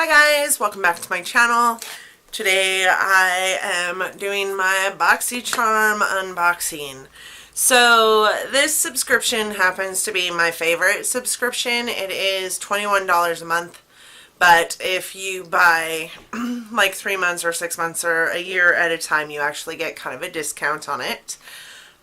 Hi guys, welcome back to my channel. Today I am doing my Boxy Charm unboxing. So this subscription happens to be my favorite subscription. It is $21 a month, but if you buy like 3 months or 6 months or a year at a time, you actually get kind of a discount on it.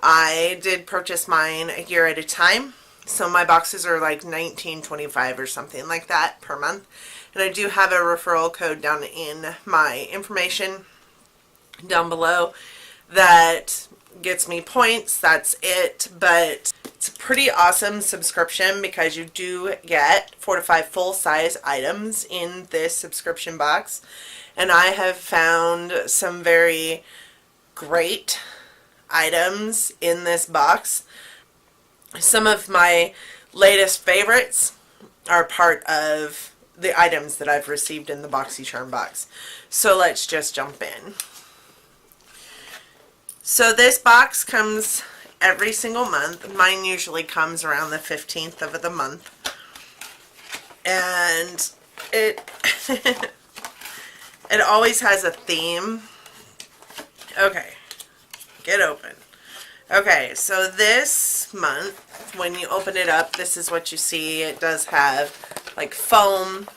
I did purchase mine a year at a time, so my boxes are like $19.25 or something like that per month. And I do have a referral code down in my information down below that gets me points. That's it. But it's a pretty awesome subscription because you do get 4 to 5 full-size items in this subscription box. And I have found some very great items in this box. Some of my latest favorites are part of the items that I've received in the Boxy Charm box. So let's just jump in. So this box comes every single month. Mine usually comes around the 15th of the month. And it it always has a theme. Okay, get open. Okay, so this month, when you open it up, this is what you see. It does have like foam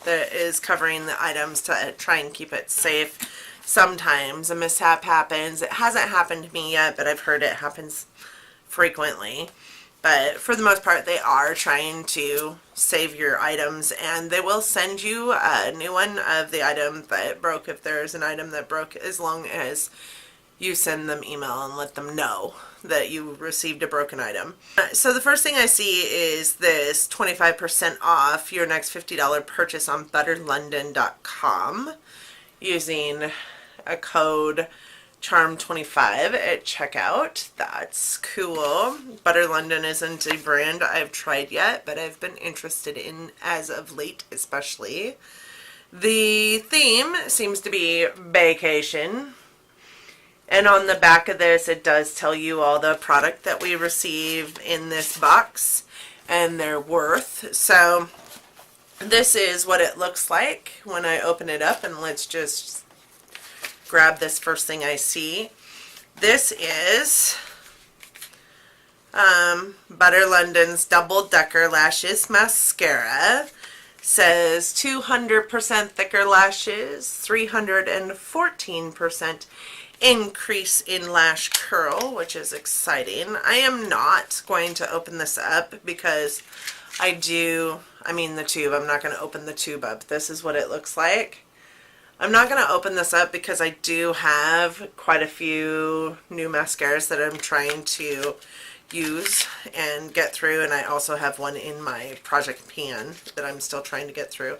that is covering the items to try and keep it safe. Sometimes a mishap happens. It hasn't happened to me yet, but I've heard it happens frequently. But for the most part, they are trying to save your items, and they will send you a new one of the item that broke if there is an item that broke, as long as you send them email and let them know that you received a broken item. So the first thing I see is this 25% off your next $50 purchase on butterlondon.com using a code CHARM25 at checkout. That's cool. Butter London isn't a brand I've tried yet, but I've been interested in as of late, especially. The theme seems to be vacation. And on the back of this, it does tell you all the product that we receive in this box and their worth. So this is what it looks like when I open it up, and let's just grab this first thing I see. This is Butter London's Double Decker Lashes Mascara. Says 200% thicker lashes, 314% increase in lash curl, which is exciting. I am not going to open this up because the tube. I'm not going to open the tube up. This is what it looks like. I'm not going to open this up because I do have quite a few new mascaras that I'm trying to use and get through, and I also have one in my project pan that I'm still trying to get through.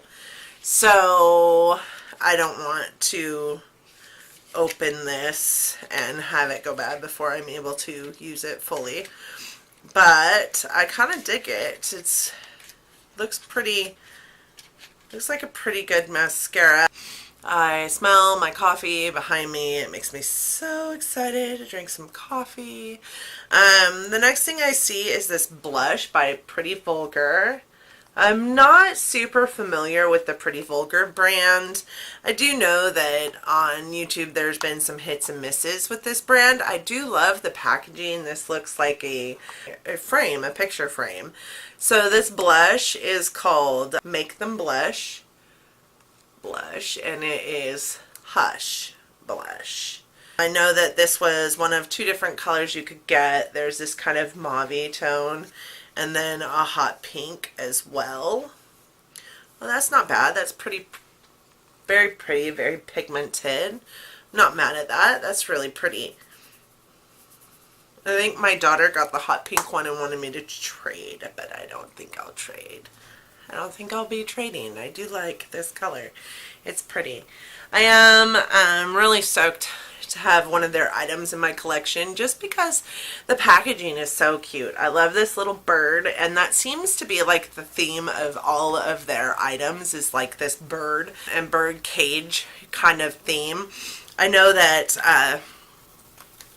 So I don't want to open this and have it go bad before I'm able to use it fully. But I kind of dig it. Looks like a pretty good mascara. I smell my coffee behind me. It makes me so excited to drink some coffee. The next thing I see is this blush by Pretty Vulgar. I'm not super familiar with the Pretty Vulgar brand. I do know that on YouTube there's been some hits and misses with this brand. I do love the packaging. This looks like a frame, a picture frame. So this blush is called Make Them Blush. And it is Hush Blush. I know that this was one of 2 different colors you could get. There's this kind of mauve tone and then a hot pink as well. Well, that's not bad. That's very pretty, very pigmented. I'm not mad at that. That's really pretty. I think my daughter got the hot pink one and wanted me to trade, but I don't think I'll trade. I don't think I'll be trading. I do like this color. It's pretty. I am really stoked to have one of their items in my collection just because the packaging is so cute. I love this little bird, and that seems to be like the theme of all of their items, is like this bird and bird cage kind of theme. I know that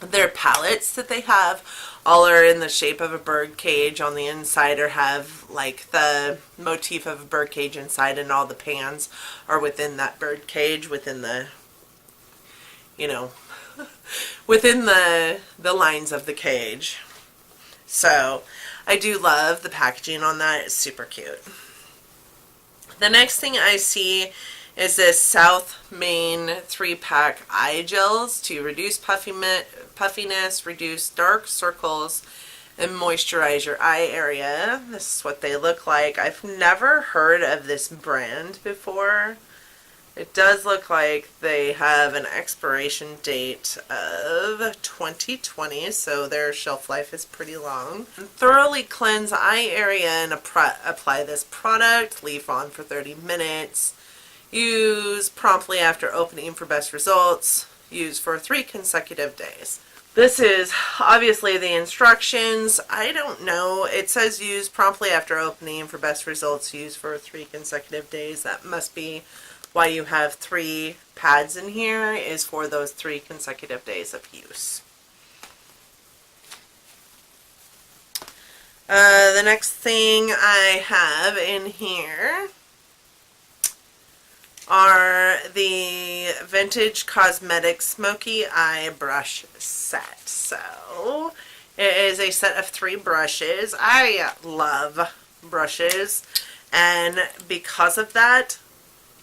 their palettes that they have All are in the shape of a bird cage on the inside, or have like the motif of a bird cage inside, and all the pans are within that bird cage, within the, you know, within the lines of the cage. So I do love the packaging on that. It's super cute. The next thing I see is this South Main 3-pack eye gels to reduce puffiness, reduce dark circles, and moisturize your eye area. This is what they look like. I've never heard of this brand before. It does look like they have an expiration date of 2020, so their shelf life is pretty long. Thoroughly cleanse eye area and apply this product. Leave on for 30 minutes. Use promptly after opening for best results. Use for 3 consecutive days. This is obviously the instructions. I don't know. It says use promptly after opening for best results. Use for 3 consecutive days. That must be why you have 3 pads in here, is for those 3 consecutive days of use. The next thing I have in here are the Vintage Cosmetics Smoky Eye Brush Set. So it is a set of 3 brushes. I love brushes, and because of that,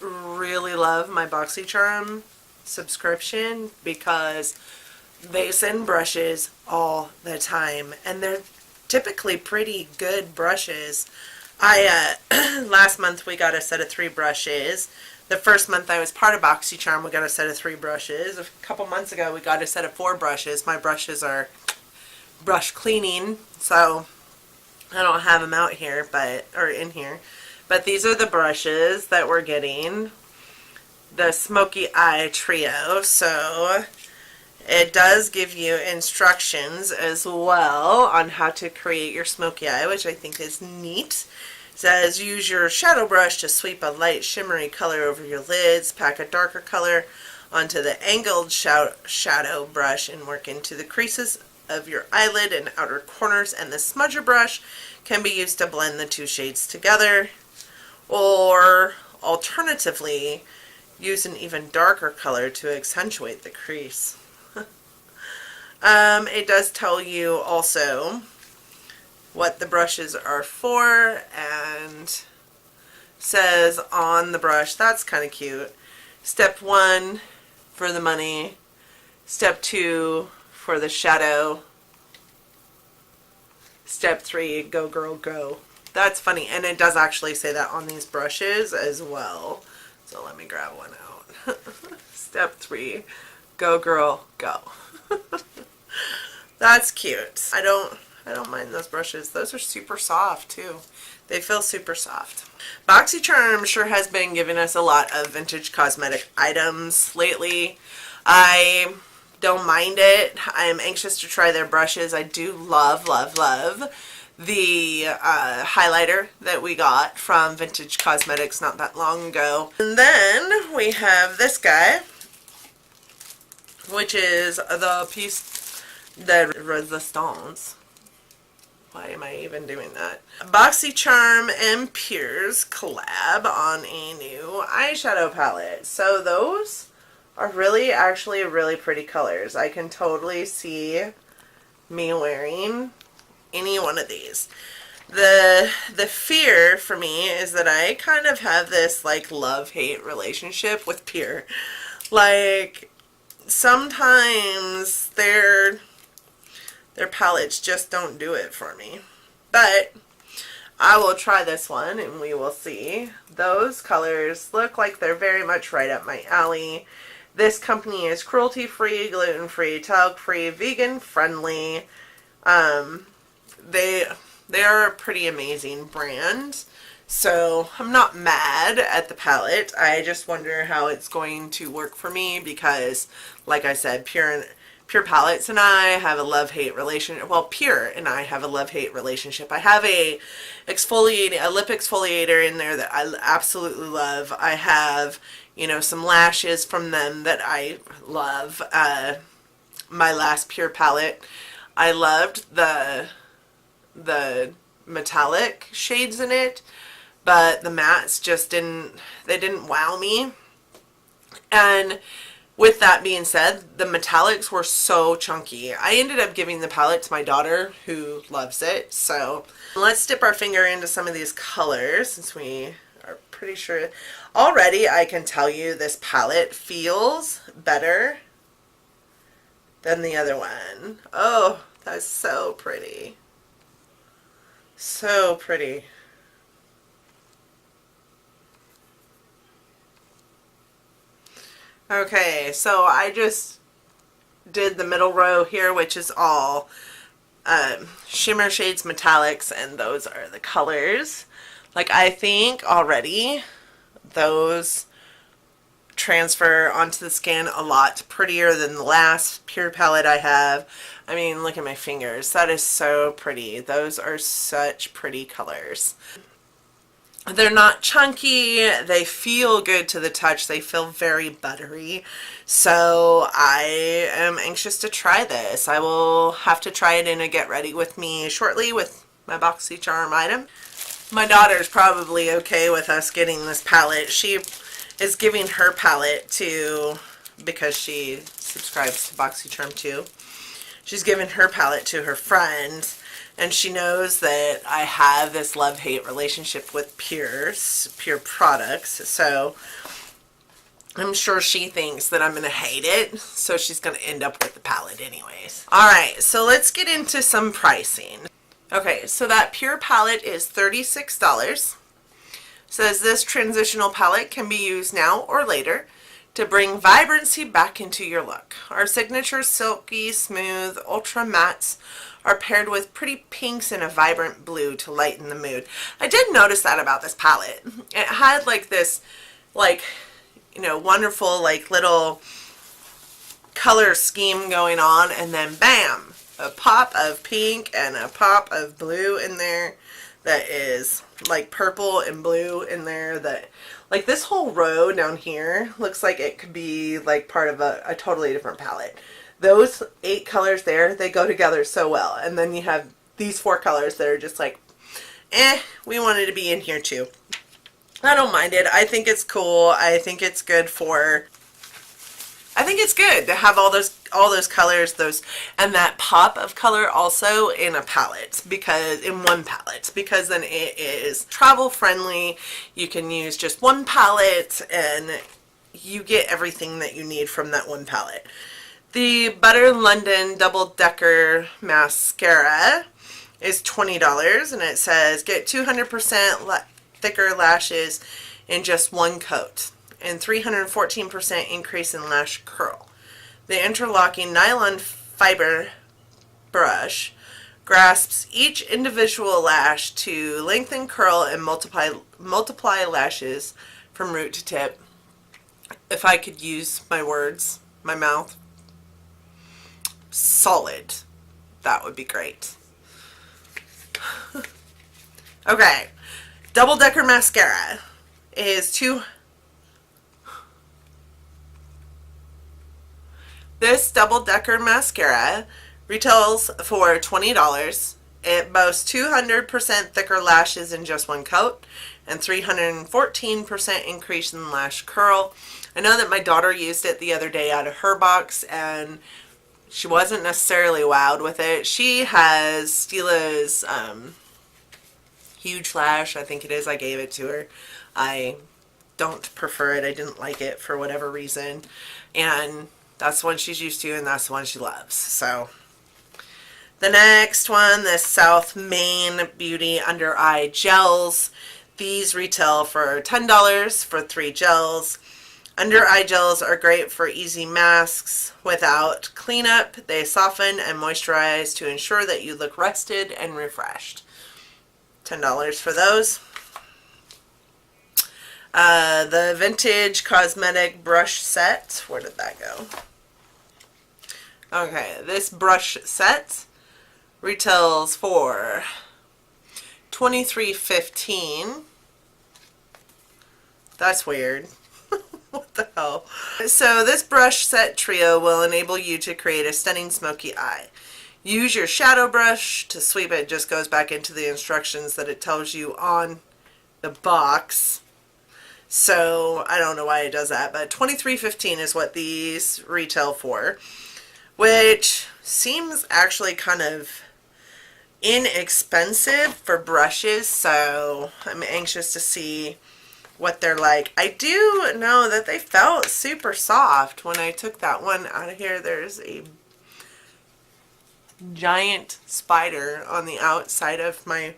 really love my Boxy Charm subscription, because they send brushes all the time, and they're typically pretty good brushes. Last month we got a set of 3 brushes. The first month I was part of Boxy Charm, we got a set of 3 brushes. A couple months ago we got a set of 4 brushes. My brushes are brush cleaning, so I don't have them out here, or in here. But these are the brushes that we're getting. The Smoky Eye Trio. So it does give you instructions as well on how to create your smoky eye, which I think is neat. It says use your shadow brush to sweep a light shimmery color over your lids. Pack a darker color onto the angled shadow brush and work into the creases of your eyelid and outer corners. And the smudger brush can be used to blend the 2 shades together. Or alternatively, use an even darker color to accentuate the crease. It does tell you also what the brushes are for, and says on the brush, that's kind of cute, step 1 for the money, step 2 for the shadow, step 3, go girl go. That's funny, and it does actually say that on these brushes as well. So let me grab one out. Step 3, go girl, go. That's cute. I don't mind those brushes. Those are super soft too. They feel super soft. Boxy Charm sure has been giving us a lot of vintage cosmetic items lately. I don't mind it. I am anxious to try their brushes. I do love, love, love the highlighter that we got from Vintage Cosmetics not that long ago. And then we have this guy, which is the piece de resistance. Why am I even doing that? Boxy Charm and Pierce collab on a new eyeshadow palette. So those are actually really pretty colors. I can totally see me wearing any one of these. The fear for me is that I kind of have this like love-hate relationship with Pure. Like sometimes their palettes just don't do it for me. But I will try this one and we will see. Those colors look like they're very much right up my alley. This company is cruelty-free, gluten-free, talc-free, vegan-friendly. They are a pretty amazing brand, so I'm not mad at the palette. I just wonder how it's going to work for me because, like I said, Pure Palettes and I have a love-hate relationship. Well, Pure and I have a love-hate relationship. I have a lip exfoliator in there that I absolutely love. I have, you know, some lashes from them that I love. My last Pure palette, I loved the metallic shades in it, but the mattes just didn't wow me. And with that being said, the metallics were so chunky. I ended up giving the palette to my daughter, who loves it. So let's dip our finger into some of these colors, since we are pretty sure. Already I can tell you this palette feels better than the other one. Oh, that's so pretty. So pretty. Okay, so I just did the middle row here, which is all shimmer shades, metallics, and those are the colors. Like, I think already those transfer onto the skin a lot prettier than the last pure palette I have. I mean, look at my fingers. That is so pretty. Those are such pretty colors. They're not chunky. They feel good to the touch. They feel very buttery. So I am anxious to try this. I will have to try it in a get ready with me shortly with my Boxy Charm item. My daughter's probably okay with us getting this palette. She is giving her palette to, because she subscribes to Boxy Charm too, she's giving her palette to her friend. And she knows that I have this love-hate relationship with pure products. So I'm sure she thinks that I'm going to hate it. So she's going to end up with the palette anyways. Alright, so let's get into some pricing. Okay, so that pure palette is $36. Says this transitional palette can be used now or later to bring vibrancy back into your look. Our signature silky, smooth, ultra mattes are paired with pretty pinks and a vibrant blue to lighten the mood. I did notice that about this palette. It had like this, like, you know, wonderful like little color scheme going on, and then bam, a pop of pink and a pop of blue in there that is like purple and blue in there. That, like, this whole row down here looks like it could be like part of a totally different palette. Those 8 colors there, they go together so well. And then you have these 4 colors that are just like, we wanted to be in here too. I don't mind it. I think it's cool. I think it's good to have all those colors, and that pop of color also in a palette, in one palette, because then it is travel friendly. You can use just one palette and you get everything that you need from that one palette. The Butter London Double Decker Mascara is $20, and it says get 200% thicker lashes in just one coat and 314% increase in lash curl. The interlocking nylon fiber brush grasps each individual lash to lengthen, curl, and multiply lashes from root to tip. If I could use my words, my mouth, solid, that would be great. Okay, Double Decker Mascara is This Double Decker Mascara retails for $20. It boasts 200% thicker lashes in just one coat and 314% increase in lash curl. I know that my daughter used it the other day out of her box, and she wasn't necessarily wowed with it. She has Stila's Huge Lash, I think it is. I gave it to her. I don't prefer it. I didn't like it for whatever reason. And that's the one she's used to, and that's the one she loves. So the next one, the South Main Beauty Under Eye Gels. These retail for $10 for 3 gels. Under eye gels are great for easy masks without cleanup. They soften and moisturize to ensure that you look rested and refreshed. $10 for those. The Vintage Cosmetic Brush Set. Where did that go? Okay, this brush set retails for $23.15. That's weird. What the hell? So this brush set trio will enable you to create a stunning smoky eye. use your shadow brush to sweep it. It just goes back into the instructions that it tells you on the box. So I don't know why it does that, but $23.15 is what these retail for, which seems actually kind of inexpensive for brushes. So I'm anxious to see what they're like. I do know that they felt super soft when I took that one out of here. There's a giant spider on the outside of my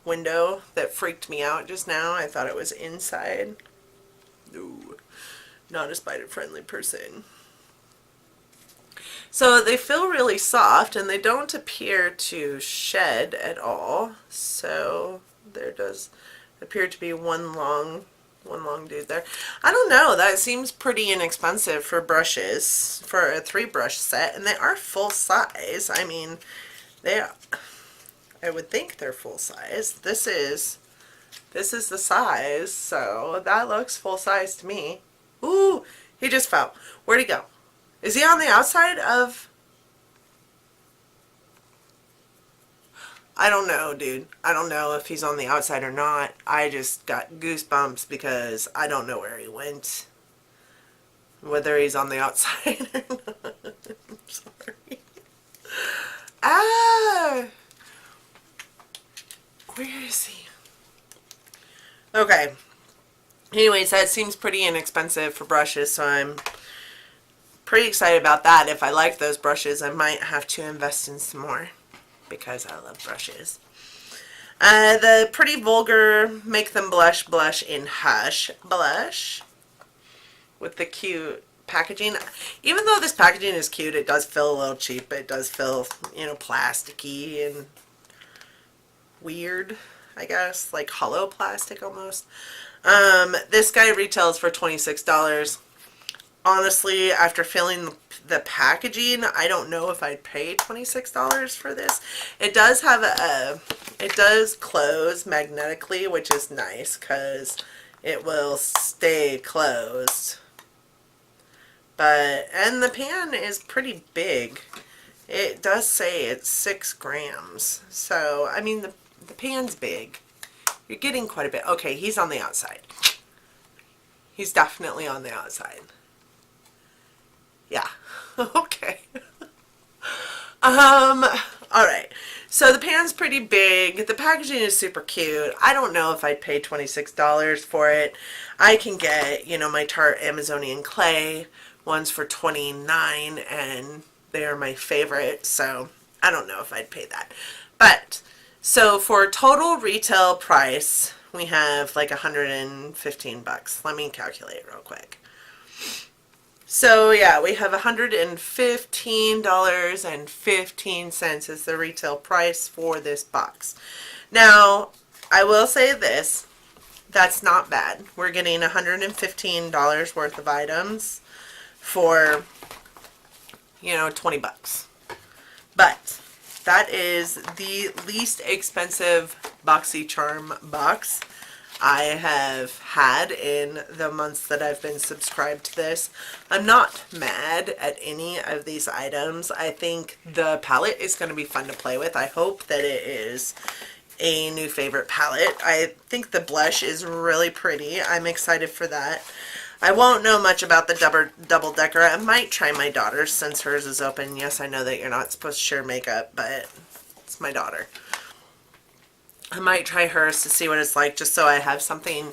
window that freaked me out just now. I thought it was inside. No, not a spider friendly person. So they feel really soft and they don't appear to shed at all. So there does appear to be one long dude there. I don't know, that seems pretty inexpensive for brushes, for a 3-brush set, and they are full size. I mean, I would think they're full size. This is the size, so that looks full size to me. Ooh, he just fell. Where'd he go? Is he on the outside of... I don't know, dude. I don't know if he's on the outside or not. I just got goosebumps because I don't know where he went. Whether he's on the outside or not. I'm sorry. Ah! Where is he? Okay. Anyways, that seems pretty inexpensive for brushes, so I'm pretty excited about that. If I like those brushes, I might have to invest in some more, because I love brushes. The Pretty Vulgar Make Them Blush Blush in Hush Blush with the cute packaging. Even though this packaging is cute, it does feel a little cheap. It does feel, you know, plasticky and weird, I guess, like hollow plastic almost. This guy retails for $26. Honestly, after feeling the packaging, I don't know if I'd pay $26 for this. It does have it does close magnetically, which is nice because it will stay closed. And the pan is pretty big. It does say it's 6 grams. So, I mean, the pan's big. You're getting quite a bit. Okay, he's on the outside. He's definitely on the outside. Yeah. Okay. Alright. So the pan's pretty big. The packaging is super cute. I don't know if I'd pay $26 for it. I can get, you know, my Tarte Amazonian clay ones for $29, and they are my favorite. So I don't know if I'd pay that. But so for total retail price, we have like $115. Let me calculate real quick. So yeah, we have $115.15 is the retail price for this box. Now, I will say this, that's not bad. We're getting $115 worth of items for, you know, 20 bucks. But that is the least expensive Boxy Charm box I have had in the months that I've been subscribed to this. I'm not mad at any of these items. I think the palette is going to be fun to play with. I hope that it is a new favorite palette. I think the blush is really pretty. I'm excited for that. I won't know much about the double decker. I might try my daughter's since hers is open. Yes, I know that you're not supposed to share makeup, but it's my daughter. I might try hers to see what it's like, just so I have something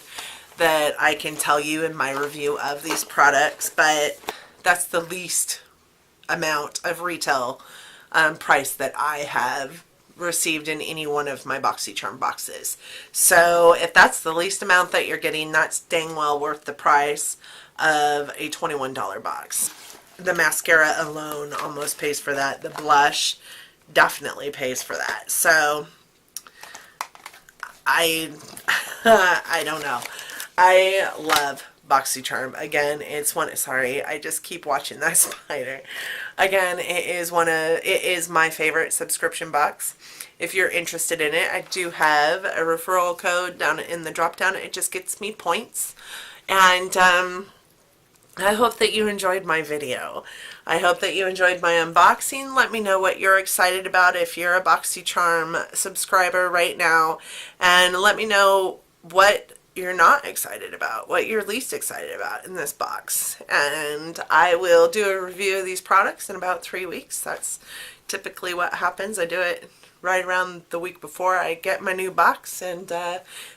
that I can tell you in my review of these products. But that's the least amount of retail price that I have received in any one of my Boxy Charm boxes. So if that's the least amount that you're getting, that's dang well worth the price of a $21 box. The mascara alone almost pays for that. The blush definitely pays for that. So I don't know. I love Boxy Charm. Again, it's one, sorry, I just keep watching that spider. Again, it is my favorite subscription box. If you're interested in it, I do have a referral code down in the drop down. It just gets me points. And I hope that you enjoyed my video. I hope that you enjoyed my unboxing. Let me know what you're excited about if you're a Boxy Charm subscriber right now. And let me know what you're not excited about, what you're least excited about in this box. And I will do a review of these products in about 3 weeks. That's typically what happens. I do it right around the week before I get my new box. And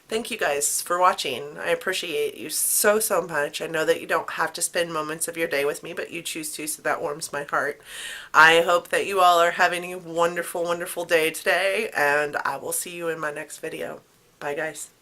thank you guys for watching. I appreciate you so much. I know that you don't have to spend moments of your day with me, but you choose to, so that warms my heart. I hope that you all are having a wonderful day today, and I will see you in my next video. Bye guys.